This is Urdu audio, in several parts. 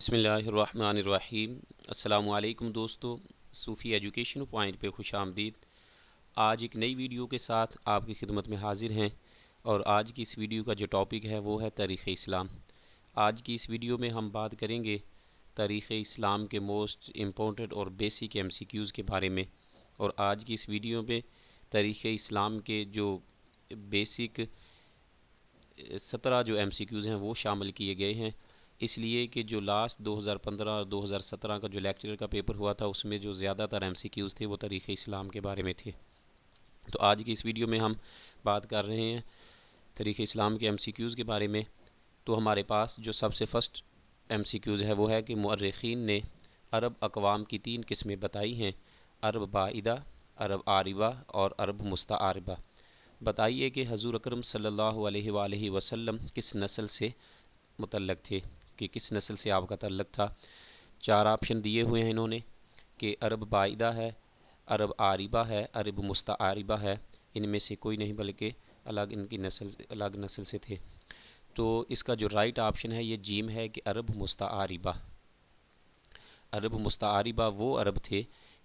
بسم اللہ الرحمن الرحیم۔ السلام علیکم دوستو، صوفی ایجوکیشن پوائنٹ پہ خوش آمدید۔ آج ایک نئی ویڈیو کے ساتھ آپ کی خدمت میں حاضر ہیں، اور آج کی اس ویڈیو کا جو ٹاپک ہے وہ ہے تاریخ اسلام۔ آج کی اس ویڈیو میں ہم بات کریں گے تاریخ اسلام کے موسٹ امپورٹنٹ اور بیسک MCQs کے بارے میں، اور آج کی اس ویڈیو میں تاریخ اسلام کے جو بیسک 17 جو MCQs ہیں وہ شامل کیے گئے ہیں، اس لیے کہ جو لاسٹ 2015 اور 2017 کا جو لیکچر کا پیپر ہوا تھا اس میں جو زیادہ تر MCQs تھے وہ تاریخ اسلام کے بارے میں تھے۔ تو آج کی اس ویڈیو میں ہم بات کر رہے ہیں تاریخ اسلام کے MCQs کے بارے میں۔ تو ہمارے پاس جو سب سے فرسٹ MCQs ہے وہ ہے کہ مورخین نے عرب اقوام کی 3 قسمیں بتائی ہیں: عرب بائدہ، عرب عاربہ اور عرب مستعاربہ۔ بتائیے کہ حضور اکرم صلی اللہ علیہ وآلہ وسلم کس نسل سے متعلق تھے، کہ کس نسل سے آپ کا تعلق تھا۔ 4 آپشن دیے ہوئے ہیں انہوں نے کہ عرب بائدہ ہے، عرب عاربہ ہے، عرب مستعاربہ ہے۔ ان میں سے کوئی نہیں بلکہ الگ نسل سے تھے۔ تو اس کا جو رائٹ آپشن ہے یہ جیم ہے کہ عرب مستعاربہ۔ عرب مستعاربہ وہ عرب تھے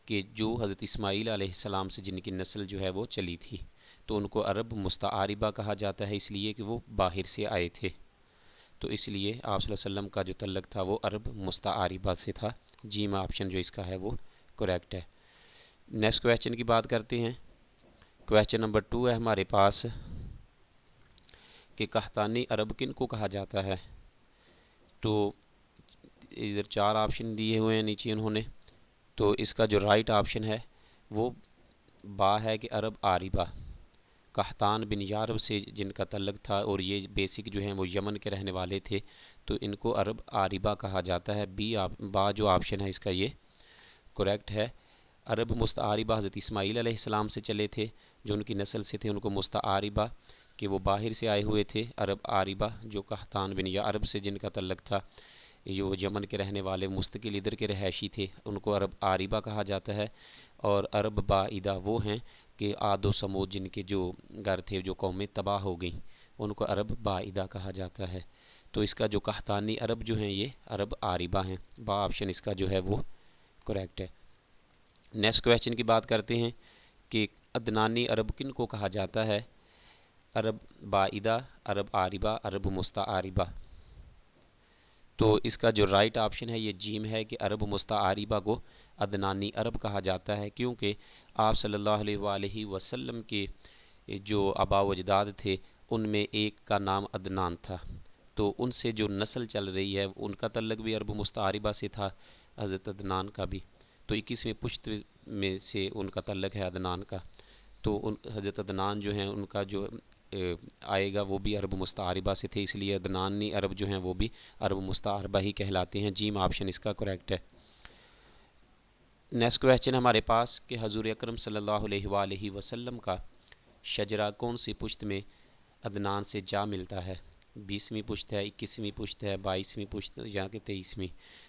کہ جو حضرت اسماعیل علیہ السلام سے جن کی نسل جو ہے وہ چلی تھی، تو ان کو عرب مستعاربہ کہا جاتا ہے، اس لیے کہ وہ باہر سے آئے تھے۔ تو اس لیے آپ صلی اللہ علیہ وسلم کا جو تعلق تھا وہ عرب مستعاربہ سے تھا۔ جیم آپشن جو اس کا ہے وہ کریکٹ ہے۔ نیکسٹ کویسچن کی بات کرتے ہیں۔ کویسچن نمبر 2 ہے ہمارے پاس کہ قحطانی عرب کن کو کہا جاتا ہے۔ تو ادھر 4 آپشن دیے ہوئے ہیں نیچے انہوں نے، تو اس کا جو رائٹ آپشن ہے وہ با ہے کہ عرب عاربہ۔ قحطان بن یارب سے جن کا تعلق تھا، اور یہ بیسک جو ہیں وہ یمن کے رہنے والے تھے، تو ان کو عرب عاربہ کہا جاتا ہے۔ با جو آپشن ہے اس کا یہ کریکٹ ہے۔ عرب مستعاربہ حضرت اسماعیل علیہ السلام سے چلے تھے، جو ان کی نسل سے تھے، ان کو مستعاربہ کہ وہ باہر سے آئے ہوئے تھے۔ عرب عاربہ جو قحطان بن یارب سے جن کا تعلق تھا، جو یمن کے رہنے والے مستقل ادھر کے رہائشی تھے، ان کو عرب عاربہ کہا جاتا ہے۔ اور عرب بائدہ وہ ہیں کہ عاد و سمود جن کے جو گھر تھے، جو قومیں تباہ ہو گئیں، ان کو عرب بائدہ کہا جاتا ہے۔ تو اس کا جو قحطانی عرب جو ہیں یہ عرب عاربہ ہیں۔ با آپشن اس کا جو ہے وہ کریکٹ ہے۔ نیکسٹ کویسچن کی بات کرتے ہیں کہ عدنانی عرب کن کو کہا جاتا ہے۔ عرب بائدہ، عرب عاربہ، عرب مستعاربہ۔ تو اس کا جو رائٹ آپشن ہے یہ جیم ہے کہ عرب مستعاربہ کو عدنانی عرب کہا جاتا ہے، کیونکہ آپ صلی اللہ علیہ وآلہ وسلم کے جو آباء و اجداد تھے ان میں ایک کا نام عدنان تھا، تو ان سے جو نسل چل رہی ہے ان کا تعلق بھی عرب مستعاربہ سے تھا، حضرت عدنان کا بھی۔ تو 21ویں پشت میں سے ان کا تعلق ہے عدنان کا، تو حضرت عدنان جو ہیں ان کا جو آئے گا وہ بھی عرب مستعاربہ سے تھے، اس لیے عدنانی عرب جو ہیں وہ بھی عرب مستعاربہ ہی کہلاتے ہیں۔ جیم آپشن اس کا کریکٹ ہے۔ نیکسٹ کویسچن ہمارے پاس کہ حضور اکرم صلی اللہ علیہ وآلہ وسلم کا شجرہ کون سی پشت میں عدنان سے جا ملتا ہے؟ 20ویں پشت ہے، 21ویں پشت ہے، 22ویں پشت یا کہ 23ویں۔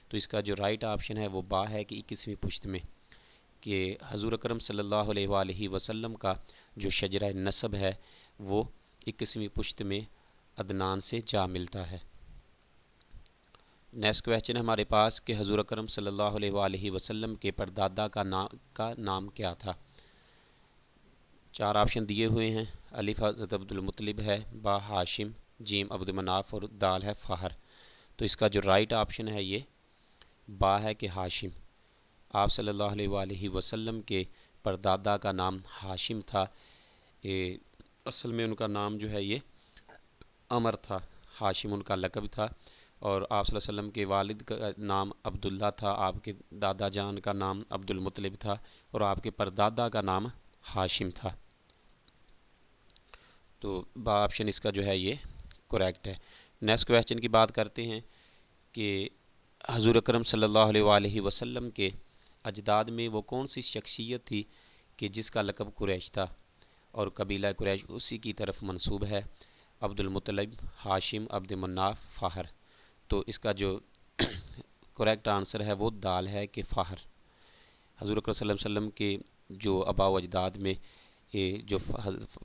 تو اس کا جو رائٹ آپشن ہے وہ با ہے کہ 21ویں پشت میں، کہ حضور اکرم صلی اللہ علیہ وآلہ وسلم کا جو شجرہ نسب ہے وہ 21ویں پشت میں عدنان سے جا ملتا ہے۔ نیکسٹ کویسچن ہمارے پاس کہ حضور اکرم صلی اللہ علیہ وآلہ وسلم کے پردادا کا نام کیا تھا۔ 4 آپشن دیے ہوئے ہیں۔ الف حضرت عبد المطلب ہے، با ہاشم، جیم عبد مناف اور دال ہے فہر۔ تو اس کا جو رائٹ آپشن ہے یہ با ہے کہ ہاشم۔ آپ صلی اللہ علیہ وآلہ وسلم کے پردادا کا نام ہاشم تھا۔ اصل میں ان کا نام جو ہے یہ عمر تھا، ہاشم ان کا لقب تھا، اور آپ صلی اللہ علیہ وسلم کے والد کا نام عبداللہ تھا، آپ کے دادا جان کا نام عبد المطلب تھا، اور آپ کے پردادا کا نام ہاشم تھا۔ تو با آپشن اس کا جو ہے یہ کریکٹ ہے۔ نیکسٹ کویسچن کی بات کرتے ہیں کہ حضور اکرم صلی اللہ علیہ وآلہ وسلم کے اجداد میں وہ کون سی شخصیت تھی کہ جس کا لقب قریش تھا، اور قبیلہ قریش اسی کی طرف منسوب ہے؟ عبد المطلب، ہاشم، عبد مناف، فہر۔ تو اس کا جو کریکٹ آنسر ہے وہ دال ہے کہ فہر۔ حضور اکرم صلی اللہ علیہ وسلم کے جو آباء و اجداد میں جو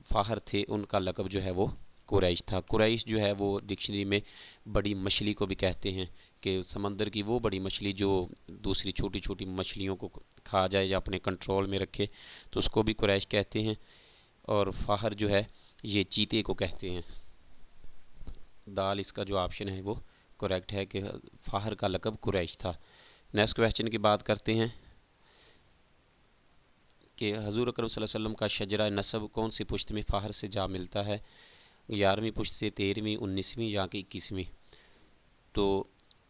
فہر تھے ان کا لقب جو ہے وہ قریش تھا۔ قریش جو ہے وہ ڈکشنری میں بڑی مچھلی کو بھی کہتے ہیں، کہ سمندر کی وہ بڑی مچھلی جو دوسری چھوٹی چھوٹی مچھلیوں کو کھا جائے یا اپنے کنٹرول میں رکھے، تو اس کو بھی قریش کہتے ہیں۔ اور فہر جو ہے یہ چیتے کو کہتے ہیں۔ دال اس کا جو آپشن ہے وہ کریکٹ ہے کہ فہر کا لقب قریش تھا۔ نیکسٹ کویسچن کی بات کرتے ہیں کہ حضور اکرم صلی اللہ علیہ وسلم کا شجرہ نسب کون سی پشت میں فہر سے جا ملتا ہے؟ 11ویں پشت سے، 13ویں، 19ویں یا کہ 21ویں؟ تو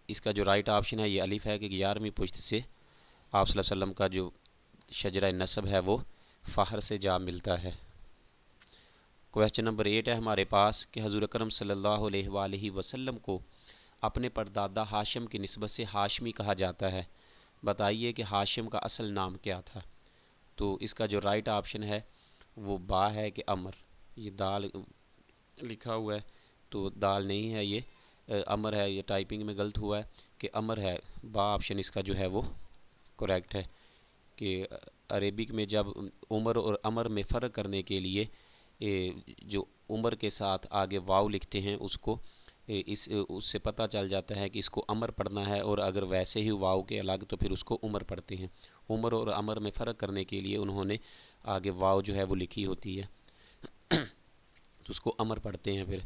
اس کا جو رائٹ آپشن ہے یہ الف ہے کہ 11ویں پشت سے آپ صلی اللہ علیہ وسلم کا جو شجرہ نسب ہے وہ فہر سے جا ملتا ہے۔ کویسچن نمبر 8 ہے ہمارے پاس کہ حضور اکرم صلی اللہ علیہ وآلہ وسلم کو اپنے پردادا ہاشم کی نسبت سے ہاشمی کہا جاتا ہے، بتائیے کہ ہاشم کا اصل نام کیا تھا؟ تو اس کا جو رائٹ آپشن ہے وہ با ہے کہ امر، یہ دال لکھا ہوا ہے تو دال نہیں ہے، یہ امر ہے، یہ ٹائپنگ میں غلط ہوا ہے کہ امر ہے۔ با آپشن اس کا جو ہے وہ کریکٹ ہے کہ عربک میں جب عمر اور امر میں فرق کرنے کے لیے جو عمر کے ساتھ آگے واو لکھتے ہیں اس کو اس سے پتہ چل جاتا ہے کہ اس کو امر پڑھنا ہے، اور اگر ویسے ہی واو کے الگ تو پھر اس کو عمر پڑھتے ہیں۔ عمر اور امر میں فرق کرنے کے لیے انہوں نے آگے واو جو ہے وہ لکھی ہوتی ہے تو اس کو امر پڑھتے ہیں پھر۔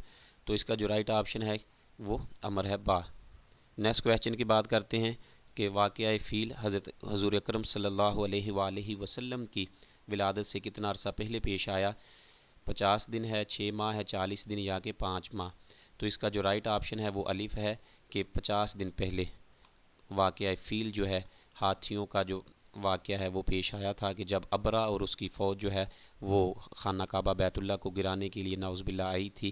تو اس کا جو رائٹ آپشن ہے وہ امر ہے، با۔ نیکسٹ کویسچن کی بات کرتے ہیں کہ واقعہ فیل حضرت حضور اکرم صلی اللہ علیہ وآلہ وسلم کی ولادت سے کتنا عرصہ پہلے پیش آیا؟ 50 دن ہے، 6 ماہ ہے، 40 دن یا کہ 5 ماہ؟ تو اس کا جو رائٹ آپشن ہے وہ الف ہے کہ 50 دن پہلے واقعہ فیل جو ہے، ہاتھیوں کا جو واقعہ ہے وہ پیش آیا تھا کہ جب ابرا اور اس کی فوج جو ہے وہ خانہ کعبہ بیت اللہ کو گرانے کے لیے نعوذ باللہ آئی تھی،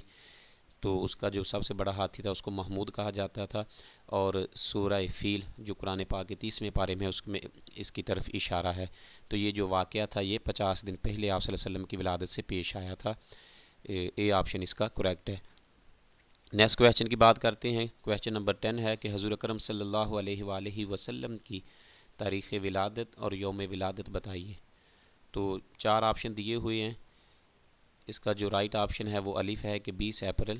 تو اس کا جو سب سے بڑا ہاتھی تھا اس کو محمود کہا جاتا تھا، اور سورہ فیل جو قرآن پاک کے 30ویں پارے میں اس میں اس کی طرف اشارہ ہے۔ تو یہ جو واقعہ تھا یہ 50 دن پہلے آپ صلی اللہ علیہ وسلم کی ولادت سے پیش آیا تھا۔ اے آپشن اس کا کریکٹ ہے۔ نیکسٹ کویسچن کی بات کرتے ہیں۔ کویسچن نمبر 10 ہے کہ حضور اکرم صلی اللہ علیہ وآلہ وسلم کی تاریخ ولادت اور یوم ولادت بتائیے۔ تو 4 آپشن دیے ہوئے ہیں، اس کا جو رائٹ آپشن ہے وہ الف ہے کہ 20 اپریل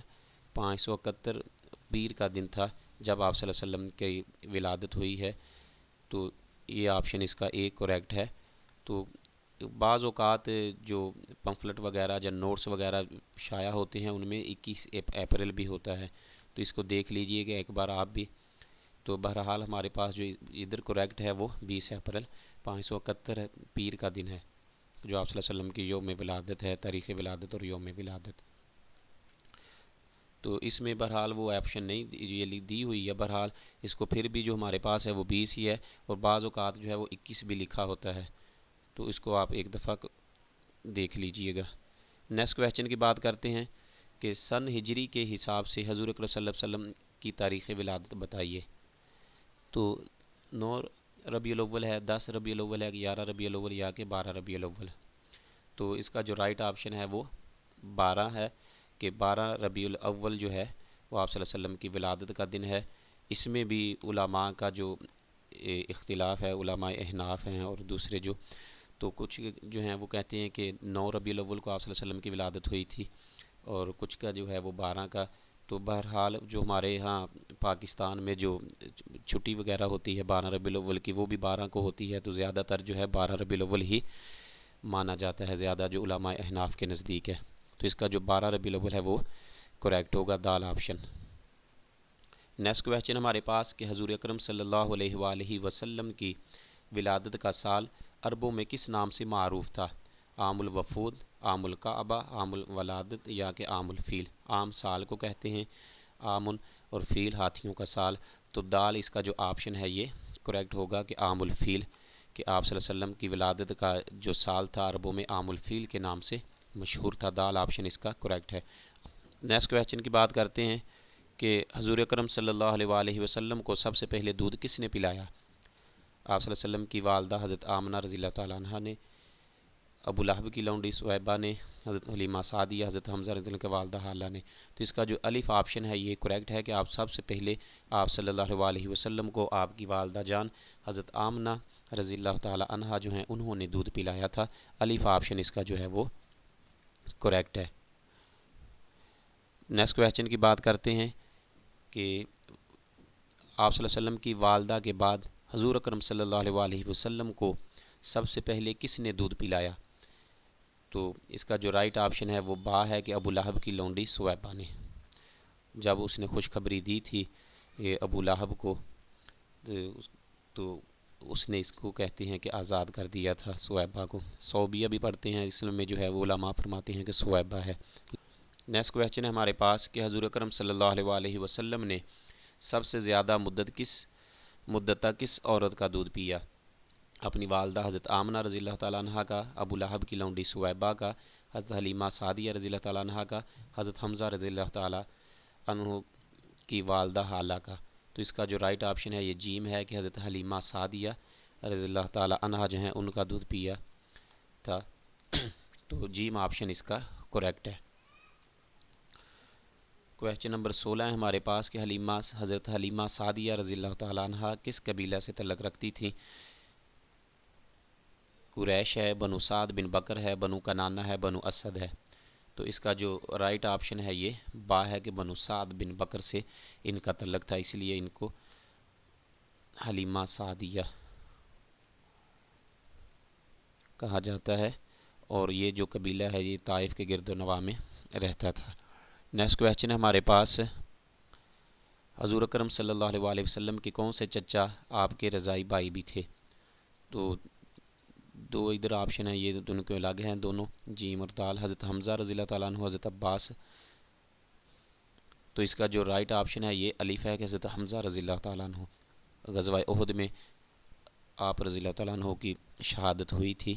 571 پیر کا دن تھا جب آپ صلی اللہ علیہ وسلم کی ولادت ہوئی ہے، تو یہ آپشن اس کا ایک کریکٹ ہے۔ تو بعض اوقات جو پمفلٹ وغیرہ یا نوٹس وغیرہ شائع ہوتے ہیں ان میں 21 اپریل بھی ہوتا ہے، تو اس کو دیکھ لیجئے کہ ایک بار آپ بھی۔ تو بہرحال ہمارے پاس جو ادھر کریکٹ ہے وہ 20 اپریل 571 پیر کا دن ہے جو آپ صلی اللہ علیہ وسلم کی یوم ولادت ہے، تاریخ ولادت اور یوم ولادت۔ تو اس میں بہرحال وہ آپشن نہیں یہ دی ہوئی ہے، بہرحال اس کو پھر بھی جو ہمارے پاس ہے وہ 20 ہی ہے، اور بعض اوقات جو ہے وہ 21 بھی لکھا ہوتا ہے، تو اس کو آپ ایک دفعہ دیکھ لیجئے گا۔ نیکسٹ کویسچن کی بات کرتے ہیں کہ سن ہجری کے حساب سے حضور اکرم صلی اللہ علیہ وسلم کی تاریخ ولادت بتائیے۔ تو 9 ربیع الاول ہے، 10 ربیع الاول ہے، 11 ربیع الاول یا کہ 12 ربیع الاول؟ تو اس کا جو رائٹ آپشن ہے وہ 12 ہے کہ 12 ربیع الاول جو ہے وہ آپ صلی اللہ علیہ وسلم کی ولادت کا دن ہے۔ اس میں بھی علماء کا جو اختلاف ہے، علماء احناف ہیں اور دوسرے جو، تو کچھ جو ہیں وہ کہتے ہیں کہ 9 ربیع الاول کو آپ صلی اللہ علیہ وسلم کی ولادت ہوئی تھی، اور کچھ کا جو ہے وہ 12 کا۔ تو بہرحال جو ہمارے ہاں پاکستان میں جو چھٹی وغیرہ ہوتی ہے 12 ربیع الاول کی وہ بھی 12 کو ہوتی ہے، تو زیادہ تر جو ہے 12 ربیع الاول ہی مانا جاتا ہے، زیادہ جو علماء احناف کے نزدیک ہے۔ تو اس کا جو 12 ربیع الاول ہے وہ کریکٹ ہوگا، دال آپشن۔ نیکسٹ کویسچن ہمارے پاس کہ حضور اکرم صلی اللہ علیہ وآلہ وسلم کی ولادت کا سال عربوں میں کس نام سے معروف تھا؟ عام الوفود، عام الکعبہ، عام الولادت یا کہ عام الفیل؟ عام سال کو کہتے ہیں، عام اور فیل ہاتھیوں کا سال، تو دال اس کا جو آپشن ہے یہ کریکٹ ہوگا کہ عام الفیل، کہ آپ صلی اللہ علیہ وسلم کی ولادت کا جو سال تھا عربوں میں عام الفیل کے نام سے مشہور تھا، دال آپشن اس کا کریکٹ ہے۔ نیکسٹ کویسچن کی بات کرتے ہیں کہ حضور اکرم صلی اللہ علیہ وآلہ وسلم کو سب سے پہلے دودھ کس نے پلایا؟ آپ صلی اللہ علیہ وسلم کی والدہ حضرت آمنہ رضی اللہ تعالیٰ عنہ نے، ابو لہب کی لونڈی سویبہ نے، حضرت حلیمہ سعدیہ، حضرت حمزہ رضی اللہ کے والدہ حالہ نے؟ تو اس کا جو الف آپشن ہے یہ کریکٹ ہے کہ آپ سب سے پہلے آپ صلی اللہ علیہ وسلم کو آپ کی والدہ جان حضرت آمنہ رضی اللہ تعالیٰ عنہ جو ہیں انہوں نے دودھ پلایا تھا، الف آپشن اس کا جو ہے وہ کریکٹ ہے۔ نیکسٹ کویشچن کی بات کرتے ہیں کہ آپ صلی اللہ علیہ وسلم کی والدہ کے بعد حضور اکرم صلی اللہ علیہ وسلم کو سب سے پہلے کس نے دودھ پلایا؟ تو اس کا جو رائٹ آپشن ہے وہ با ہے کہ ابو لہب کی لونڈی سویبہ نے، جب اس نے خوشخبری دی تھی ابو لہب کو تو اس نے اس کو کہتے ہیں کہ آزاد کر دیا تھا سویبہ کو۔ صوبیہ بھی پڑھتے ہیں، اس میں جو ہے وہ علماء فرماتے ہیں کہ سویبہ ہے۔ نیکسٹ کویشچن ہے ہمارے پاس کہ حضور اکرم صلی اللہ علیہ وسلم نے سب سے زیادہ مدت تک کس عورت کا دودھ پیا؟ اپنی والدہ حضرت آمنہ رضی اللہ تعالیٰ عنہ کا، ابو لہب کی لونڈی سویبہ کا، حضرت حلیمہ سعدیہ رضی اللہ تعالیٰ عنہ کا، حضرت حمزہ رضی اللہ تعالیٰ عنہ کی والدہ حالہ کا۔ تو اس کا جو رائٹ آپشن ہے یہ جیم ہے کہ حضرت حلیمہ سعدیہ رضی اللہ تعالیٰ عنہ جو ہیں ان کا دودھ پیا تھا۔ تو جیم آپشن اس کا کریکٹ ہے۔ کویشچن نمبر 16 ہے ہمارے پاس کہ حضرت حلیمہ سعدیہ رضی اللہ تعالیٰ عنہ کس قبیلہ سے تعلق رکھتی تھیں؟ قریش ہے، بنو سعد بن بکر ہے، بنو کنانہ ہے، بنو اسد ہے۔ تو اس کا جو رائٹ آپشن ہے یہ با ہے کہ بنو سعد بن بکر سے ان کا تعلق تھا، اس لیے ان کو حلیمہ سعدیہ کہا جاتا ہے، اور یہ جو قبیلہ ہے یہ طائف کے گرد و نواح میں رہتا تھا۔ نیکسٹ کویشچن ہے ہمارے پاس حضور اکرم صلی اللہ علیہ وسلم کے کون سے چچا آپ کے رضائی بھائی بھی تھے؟ تو دو ادھر آپشن ہیں، یہ دونوں کے الگ ہیں دونوں، جیم اور دال، حضرت حمزہ رضی اللہ تعالیٰ عنہ، حضرت عباس۔ تو اس کا جو رائٹ آپشن ہے یہ الف ہے کہ حضرت حمزہ رضی اللہ تعالیٰ عنہ۔ غزوہ احد میں آپ رضی اللہ تعالیٰ عنہ کی شہادت ہوئی تھی،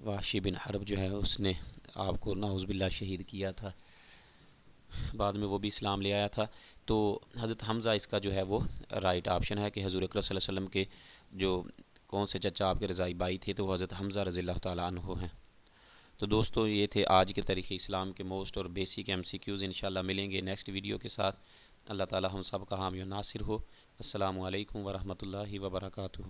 وحشی بن حرب جو ہے اس نے آپ کو نعوذ باللہ شہید کیا تھا، بعد میں وہ بھی اسلام لے آیا تھا۔ تو حضرت حمزہ اس کا جو ہے وہ رائٹ آپشن ہے کہ حضور اکرم صلی اللہ علیہ وسلم کے جو کون سے چچا آپ کے رضائی بھائی تھے تو وہ حضرت حمزہ رضی اللہ تعالیٰ عنہ ہیں۔ تو دوستو یہ تھے آج کے تاریخ اسلام کے موسٹ اور بیسک MCQs، انشاءاللہ ملیں گے نیکسٹ ویڈیو کے ساتھ۔ اللہ تعالیٰ ہم سب کا حامی و ناصر ہو۔ السلام علیکم ورحمۃ اللہ وبرکاتہ۔